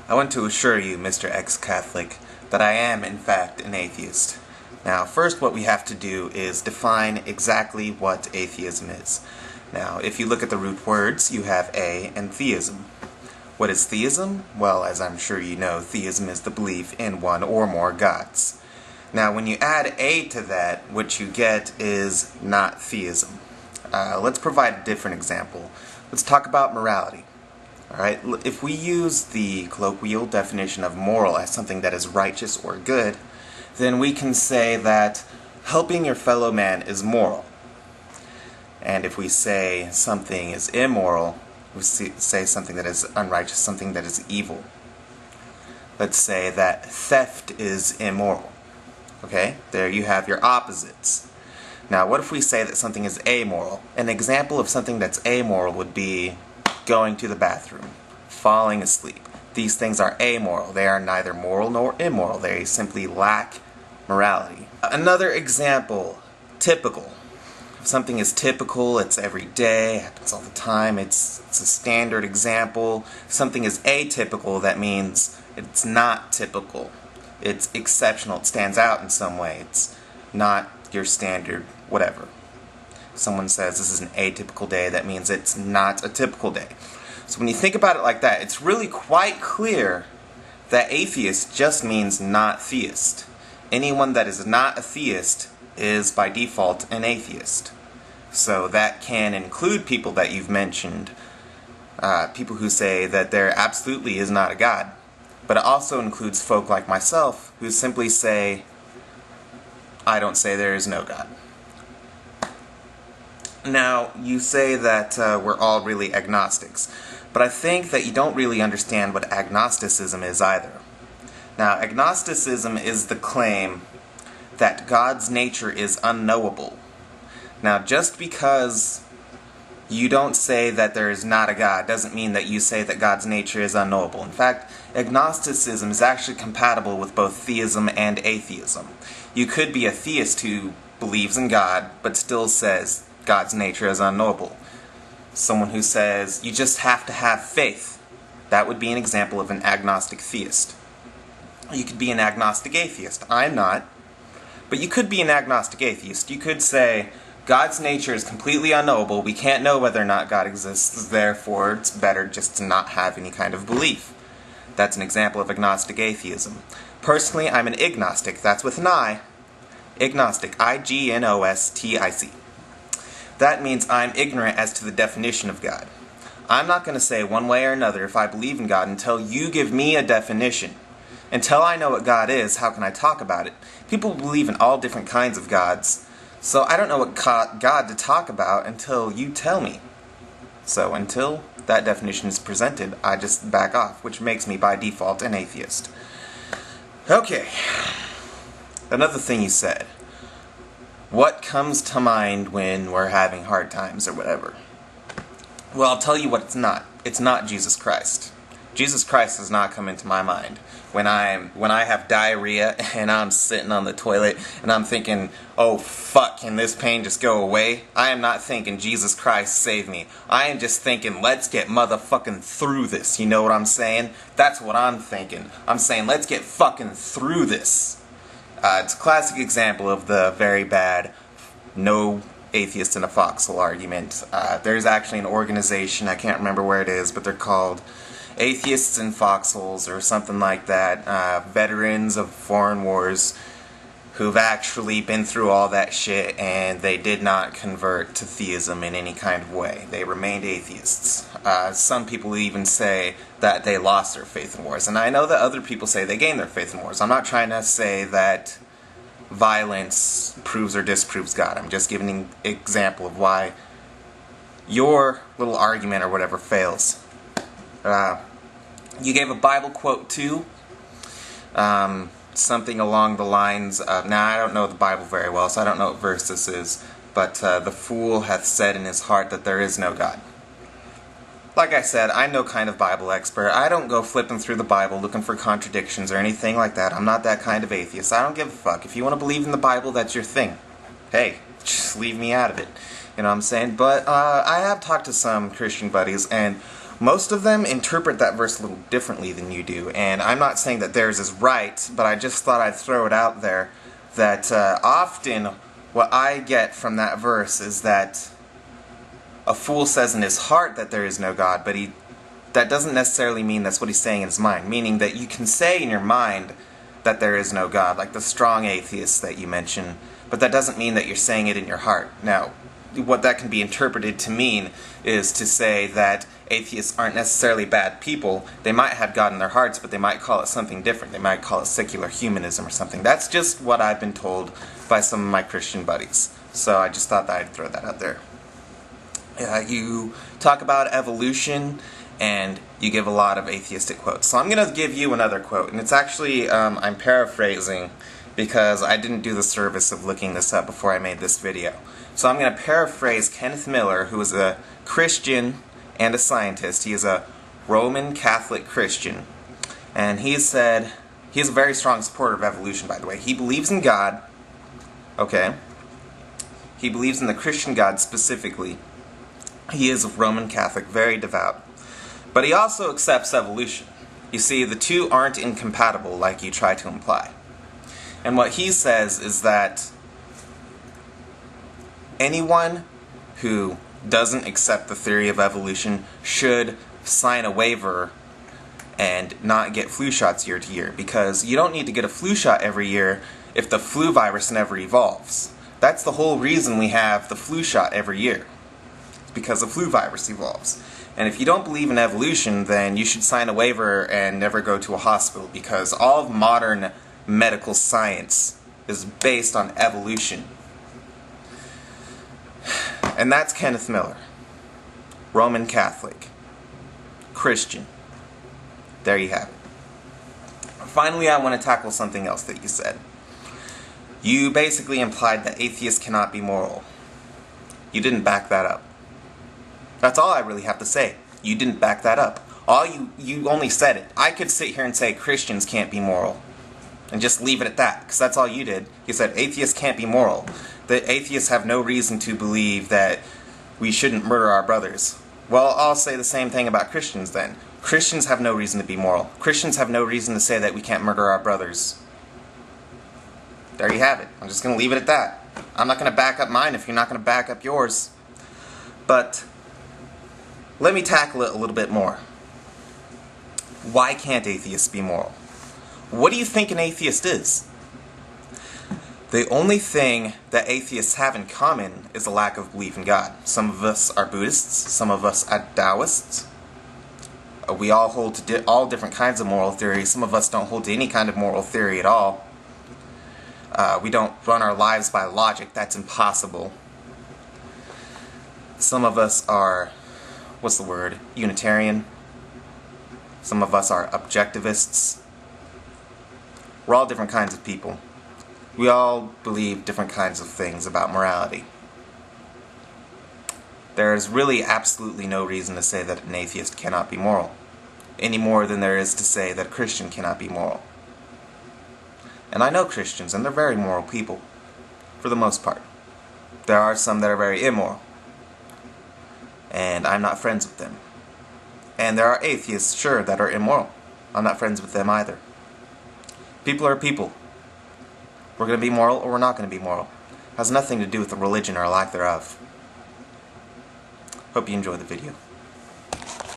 I want to assure you, Mr. Ex-Catholic, that I am, in fact, an atheist. Now, first what we have to do is define exactly what atheism is. Now, if you look at the root words, you have a and theism. What is theism? Well, as I'm sure you know, theism is the belief in one or more gods. Now, when you add a to that, what you get is not theism. Let's provide a different example. Let's talk about morality. Alright, if we use the colloquial definition of moral as something that is righteous or good, then we can say that helping your fellow man is moral. And if we say something is immoral, we say something that is unrighteous, something that is evil. Let's say that theft is immoral. Okay, there you have your opposites. Now, what if we say that something is amoral? An example of something that's amoral would be going to the bathroom, falling asleep. These things are amoral. They are neither moral nor immoral. They simply lack morality. Another example, typical. If something is typical, it's every day, happens all the time, it's a standard example. If something is atypical, that means it's not typical. It's exceptional, it stands out in some way. It's not your standard whatever. If someone says this is an atypical day, that means it's not a typical day. So when you think about it like that, it's really quite clear that atheist just means not theist. Anyone that is not a theist is by default an atheist. So that can include people that you've mentioned, people who say that there absolutely is not a God. But it also includes folk like myself who simply say, I don't say there is no God. Now, you say that we're all really agnostics, but I think that you don't really understand what agnosticism is either. Now, agnosticism is the claim that God's nature is unknowable. Now, just because you don't say that there is not a God doesn't mean that you say that God's nature is unknowable. In fact, agnosticism is actually compatible with both theism and atheism. You could be a theist who believes in God, but still says God's nature is unknowable. Someone who says you just have to have faith. That would be an example of an agnostic theist. You could be an agnostic atheist. I'm not. But you could be an agnostic atheist. You could say God's nature is completely unknowable. We can't know whether or not God exists. Therefore, it's better just to not have any kind of belief. That's an example of agnostic atheism. Personally, I'm an ignostic. That's with an I. Ignostic. I-G-N-O-S-T-I-C. That means I'm ignorant as to the definition of God. I'm not going to say one way or another if I believe in God until you give me a definition. Until I know what God is, how can I talk about it? People believe in all different kinds of gods, so I don't know what God to talk about until you tell me. So until that definition is presented, I just back off, which makes me by default an atheist. Okay, another thing you said. What comes to mind when we're having hard times or whatever? Well, I'll tell you what it's not. It's not Jesus Christ. Jesus Christ does not come into my mind. When I have diarrhea and I'm sitting on the toilet and I'm thinking, oh fuck, can this pain just go away? I am not thinking, Jesus Christ, save me. I am just thinking, let's get motherfucking through this. You know what I'm saying? That's what I'm thinking. I'm saying, let's get fucking through this. It's a classic example of the very bad no atheist in a foxhole argument. There's actually an organization, I can't remember where it is, but they're called Atheists in Foxholes or something like that. Veterans of foreign wars who've actually been through all that shit and they did not convert to theism in any kind of way. They remained atheists. Some people even say that they lost their faith in wars, and I know that other people say they gained their faith in wars. I'm not trying to say that violence proves or disproves God. I'm just giving an example of why your little argument or whatever fails. You gave a Bible quote too, something along the lines of, now I don't know the Bible very well, so I don't know what verse this is, but the fool hath said in his heart that there is no God. Like I said, I'm no kind of Bible expert. I don't go flipping through the Bible looking for contradictions or anything like that. I'm not that kind of atheist. I don't give a fuck. If you want to believe in the Bible, that's your thing. Hey, just leave me out of it. You know what I'm saying? But I have talked to some Christian buddies, and Most of them interpret that verse a little differently than you do, and I'm not saying that theirs is right, but I just thought I'd throw it out there that often what I get from that verse is that a fool says in his heart that there is no God, but that doesn't necessarily mean that's what he's saying in his mind, meaning that you can say in your mind that there is no God, like the strong atheists that you mentioned, but that doesn't mean that you're saying it in your heart. Now, what that can be interpreted to mean is to say that atheists aren't necessarily bad people. They might have God in their hearts, but they might call it something different. They might call it secular humanism or something. That's just what I've been told by some of my Christian buddies. So I just thought that I'd throw that out there. You talk about evolution, and you give a lot of atheistic quotes. So I'm going to give you another quote, and it's actually, I'm paraphrasing because I didn't do the service of looking this up before I made this video. So I'm going to paraphrase Kenneth Miller, who is a Christian and a scientist. He is a Roman Catholic Christian. And he said, he's a very strong supporter of evolution, by the way. He believes in God, okay? He believes in the Christian God specifically. He is a Roman Catholic, very devout. But he also accepts evolution. You see, the two aren't incompatible like you try to imply. And what he says is that anyone who doesn't accept the theory of evolution should sign a waiver and not get flu shots year to year, because you don't need to get a flu shot every year if the flu virus never evolves. That's the whole reason we have the flu shot every year. It's because the flu virus evolves. And if you don't believe in evolution, then you should sign a waiver and never go to a hospital, because all of modern medical science is based on evolution. And that's Kenneth Miller. Roman Catholic. Christian. There you have it. Finally, I want to tackle something else that you said. You basically implied that atheists cannot be moral. You didn't back that up. That's all I really have to say. You didn't back that up. You only said it. I could sit here and say Christians can't be moral and just leave it at that, because that's all you did. You said atheists can't be moral. The atheists have no reason to believe that we shouldn't murder our brothers. Well, I'll say the same thing about Christians then. Christians have no reason to be moral. Christians have no reason to say that we can't murder our brothers. There you have it. I'm just going to leave it at that. I'm not going to back up mine if you're not going to back up yours. But let me tackle it a little bit more. Why can't atheists be moral? What do you think an atheist is? The only thing that atheists have in common is a lack of belief in God. Some of us are Buddhists, some of us are Taoists. We all hold to all different kinds of moral theories. Some of us don't hold to any kind of moral theory at all. We don't run our lives by logic. That's impossible. Some of us are, what's the word, Unitarian. Some of us are objectivists. We're all different kinds of people. We all believe different kinds of things about morality. There's really absolutely no reason to say that an atheist cannot be moral, any more than there is to say that a Christian cannot be moral. And I know Christians, and they're very moral people, for the most part. There are some that are very immoral, and I'm not friends with them. And there are atheists, sure, that are immoral. I'm not friends with them either. People are people. We're going to be moral or we're not going to be moral. It has nothing to do with the religion or lack thereof. Hope you enjoyed the video.